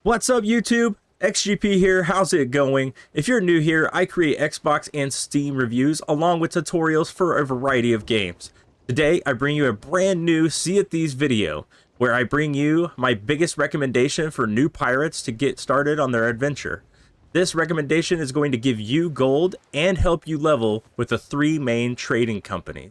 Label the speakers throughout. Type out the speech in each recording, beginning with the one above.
Speaker 1: What's up, YouTube? XGP here. How's it going? If you're new here, I create Xbox and Steam reviews along with tutorials for a variety of games. Today, I bring you a brand new THIEVES video where I bring you my biggest recommendation for new pirates to get started on their adventure. This recommendation is going to give you gold and help you level with the three main trading companies.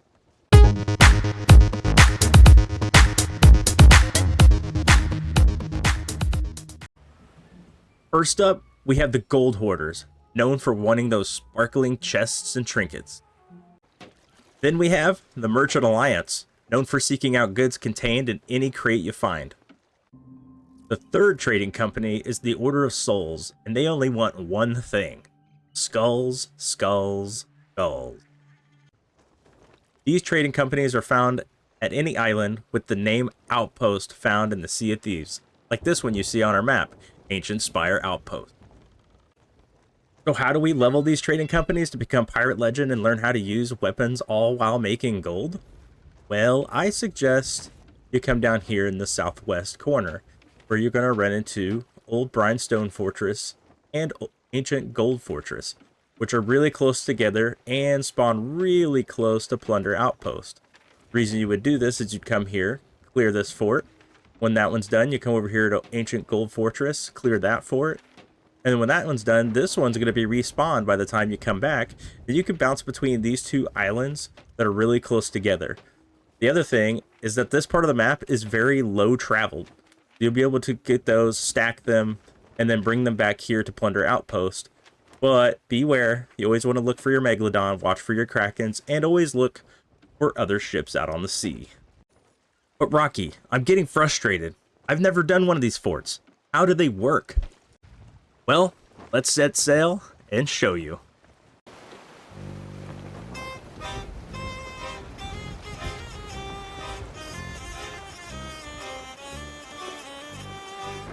Speaker 1: First up, we have the gold hoarders, known for wanting those sparkling chests and trinkets. Then we have the Merchant Alliance, known for seeking out goods contained in any crate you find. The third trading company is the Order of Souls, and they only want one thing: skulls, skulls, skulls. These trading companies are found at any island with the name Outpost found in the Sea of Thieves, like this one you see on our map, Ancient Spire Outpost. So how do we level these trading companies to become Pirate Legend and learn how to use weapons all while making gold? Well, I suggest you come down here in the southwest corner, where you're going to run into Old Brimstone Fortress and Ancient Gold Fortress, which are really close together and spawn really close to Plunder Outpost. The reason you would do this is you'd come here, clear this fort. When that one's done, you come over here to Ancient Gold Fortress, clear that fort. And then when that one's done, this one's going to be respawned by the time you come back. And you can bounce between these two islands that are really close together. The other thing is that this part of the map is very low traveled. You'll be able to get those, stack them, and then bring them back here to Plunder Outpost. But beware, you always want to look for your Megalodon, watch for your Krakens, and always look for other ships out on the sea. But Rocky, I'm getting frustrated. I've never done one of these forts. How do they work? Well, let's set sail and show you.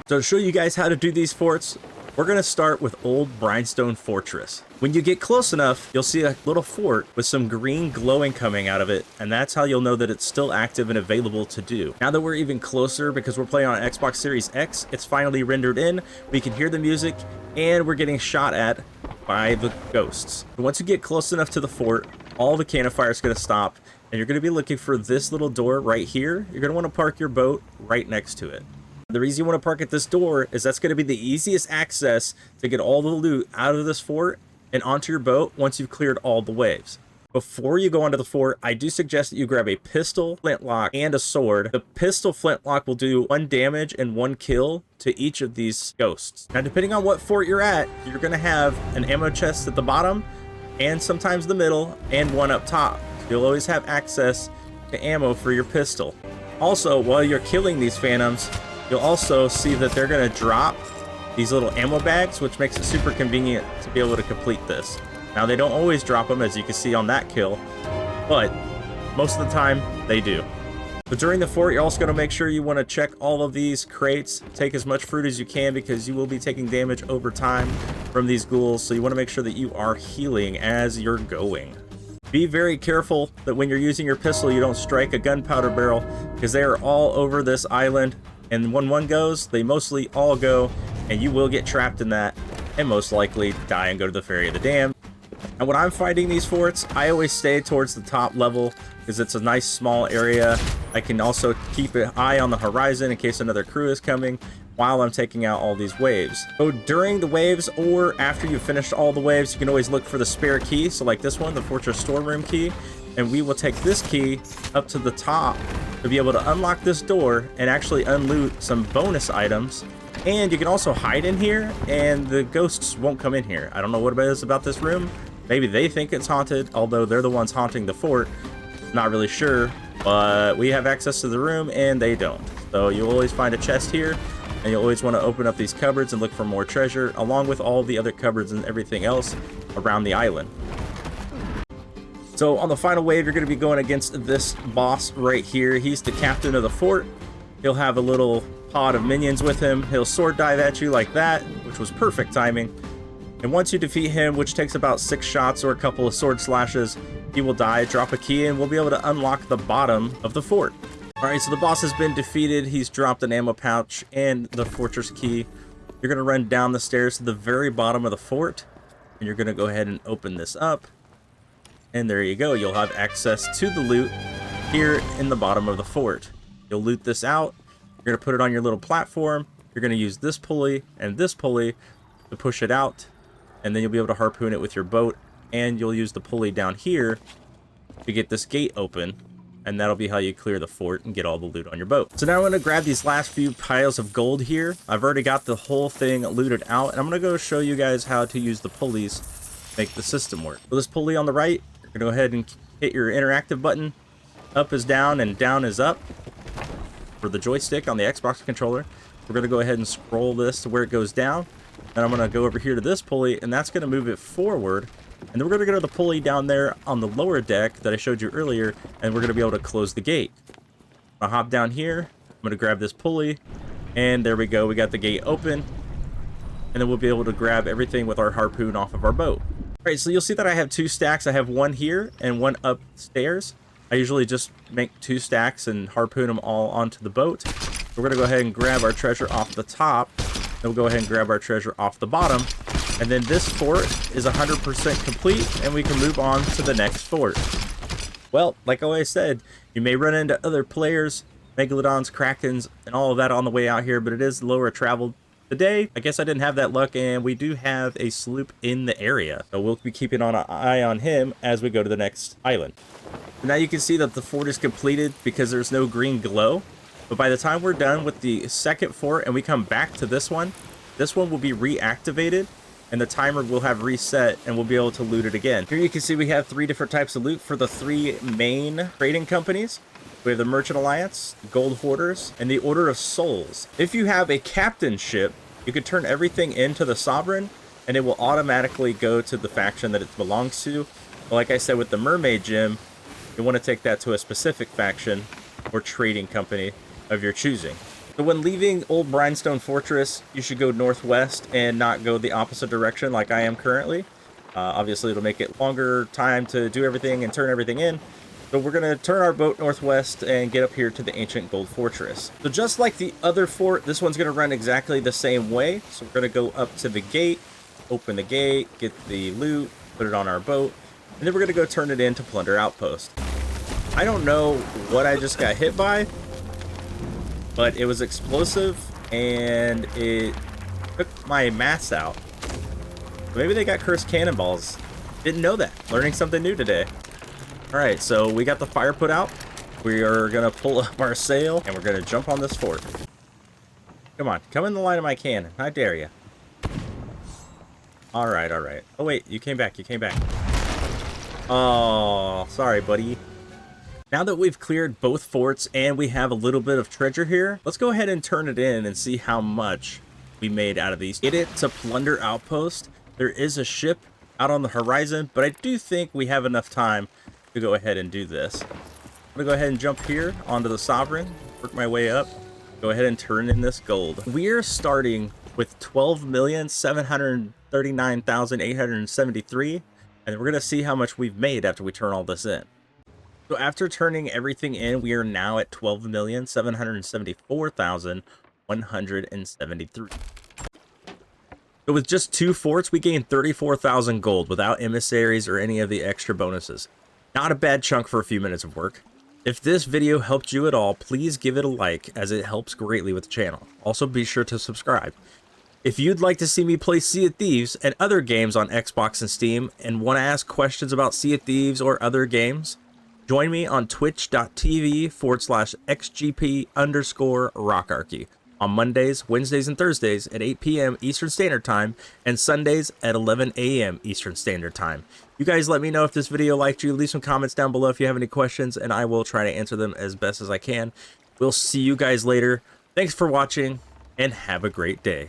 Speaker 1: So to show you guys how to do these forts, we're going to start with Old Brimstone Fortress. When you get close enough, you'll see a little fort with some green glowing coming out of it, and that's how you'll know that it's still active and available to do. Now that we're even closer, because we're playing on Xbox Series X, it's finally rendered in, we can hear the music, and we're getting shot at by the ghosts. Once you get close enough to the fort, all the cannon fire is going to stop, and you're going to be looking for this little door right here. You're going to want to park your boat right next to it. The reason you want to park at this door is that's going to be the easiest access to get all the loot out of this fort and onto your boat once you've cleared all the waves. Before you go onto the fort, I do suggest that you grab a pistol, flintlock, and a sword. The pistol flintlock will do 1 damage and 1 kill to each of these ghosts. Now, depending on what fort you're at, you're going to have an ammo chest at the bottom, and sometimes the middle, and one up top. You'll always have access to ammo for your pistol. Also, while you're killing these phantoms, you'll also see that they're going to drop these little ammo bags, which makes it super convenient to be able to complete this. Now, they don't always drop them, as you can see on that kill, but most of the time they do. But during the fort, you're also going to make sure you want to check all of these crates, take as much fruit as you can, because you will be taking damage over time from these ghouls, so you want to make sure that you are healing as you're going. Be very careful that when you're using your pistol, you don't strike a gunpowder barrel, because they are all over this island. And when one goes, they mostly all go, and you will get trapped in that and most likely die and go to the Ferry of the Damned. And when I'm fighting these forts, I always stay towards the top level because it's a nice small area. I can also keep an eye on the horizon in case another crew is coming while I'm taking out all these waves. So during the waves or after you've finished all the waves, you can always look for the spare key. So like this one, the Fortress Storeroom key. And we will take this key up to the top to be able to unlock this door and actually unloot some bonus items. And you can also hide in here and the ghosts won't come in here. I don't know what it is about this room. Maybe they think it's haunted, although they're the ones haunting the fort. Not really sure, but we have access to the room and they don't. So you'll always find a chest here, and you'll always want to open up these cupboards and look for more treasure, along with all the other cupboards and everything else around the island. So on the final wave, you're going to be going against this boss right here. He's the captain of the fort. He'll have a little pod of minions with him. He'll sword dive at you like that, which was perfect timing. And once you defeat him, which takes about 6 shots or a couple of sword slashes, he will die, drop a key, and we'll be able to unlock the bottom of the fort. Alright, so the boss has been defeated. He's dropped an ammo pouch and the fortress key. You're going to run down the stairs to the very bottom of the fort, and you're going to go ahead and open this up. And there you go. You'll have access to the loot here in the bottom of the fort. You'll loot this out. You're going to put it on your little platform. You're going to use this pulley and this pulley to push it out, and then you'll be able to harpoon it with your boat, and you'll use the pulley down here to get this gate open, and that'll be how you clear the fort and get all the loot on your boat. So now I'm going to grab these last few piles of gold here. I've already got the whole thing looted out, and I'm going to go show you guys how to use the pulleys to make the system work. So this pulley on the right, you're going to go ahead and hit your interactive button. Up is down and down is up for the joystick on the Xbox controller. We're going to go ahead and scroll this to where it goes down. Then I'm going to go over here to this pulley, and that's going to move it forward. And then we're going to go to the pulley down there on the lower deck that I showed you earlier, and we're going to be able to close the gate. I'll hop down here. I'm going to grab this pulley, and there we go. We got the gate open, and then we'll be able to grab everything with our harpoon off of our boat. All right, so you'll see that I have 2 stacks. I have one here and one upstairs. I usually just make 2 stacks and harpoon them all onto the boat. We're going to go ahead and grab our treasure off the top. Then we'll go ahead and grab our treasure off the bottom. And then this fort is 100% complete, and we can move on to the next fort. Well, like I always said, you may run into other players, megalodons, krakens, and all of that on the way out here, but it is lower traveled. Today, I guess I didn't have that luck, and we do have a sloop in the area. So we'll be keeping an eye on him as we go to the next island. Now you can see that the fort is completed because there's no green glow. But by the time we're done with the second fort and we come back to this one will be reactivated, and the timer will have reset, and we'll be able to loot it again. Here you can see we have 3 different types of loot for the 3 main trading companies. We have the Merchant Alliance, Gold Hoarders, and the Order of Souls. If you have a captain ship, you can turn everything into the Sovereign, and it will automatically go to the faction that it belongs to. But like I said with the Mermaid Gem, you want to take that to a specific faction or trading company of your choosing. So when leaving Old Brinestone Fortress, you should go northwest and not go the opposite direction like I am currently. Obviously, it'll make it longer time to do everything and turn everything in. So we're going to turn our boat northwest and get up here to the ancient gold fortress. So just like the other fort, this one's going to run exactly the same way. So we're going to go up to the gate, open the gate, get the loot, put it on our boat, and then we're going to go turn it into Plunder Outpost. I don't know what I just got hit by, but it was explosive and it took my mast out. Maybe they got cursed cannonballs. Didn't know that. Learning something new today. All right, so we got the fire put out. We are gonna pull up our sail and we're gonna jump on this fort. Come on, come in the line of my cannon. I dare you. All right, all right. Oh wait, you came back, you came back. Oh, sorry, buddy. Now that we've cleared both forts and we have a little bit of treasure here, let's go ahead and turn it in and see how much we made out of these. Get it to Plunder Outpost. There is a ship out on the horizon, but I do think we have enough time to go ahead and do this. I'm gonna go ahead and jump here onto the Sovereign, work my way up, go ahead and turn in this gold. We're starting with 12,739,873, and we're gonna see how much we've made after we turn all this in. So after turning everything in, we are now at 12,774,173. So with just 2 forts, we gained 34,000 gold without emissaries or any of the extra bonuses. Not a bad chunk for a few minutes of work. If this video helped you at all, please give it a like, as it helps greatly with the channel. Also be sure to subscribe. If you'd like to see me play Sea of Thieves and other games on Xbox and Steam, and want to ask questions about Sea of Thieves or other games, join me on twitch.tv/xgp_rockarchy on Mondays, Wednesdays, and Thursdays at 8 p.m. Eastern Standard Time, and Sundays at 11 a.m. Eastern Standard Time. You guys let me know if this video liked you. Leave some comments down below if you have any questions, and I will try to answer them as best as I can. We'll see you guys later. Thanks for watching, and have a great day.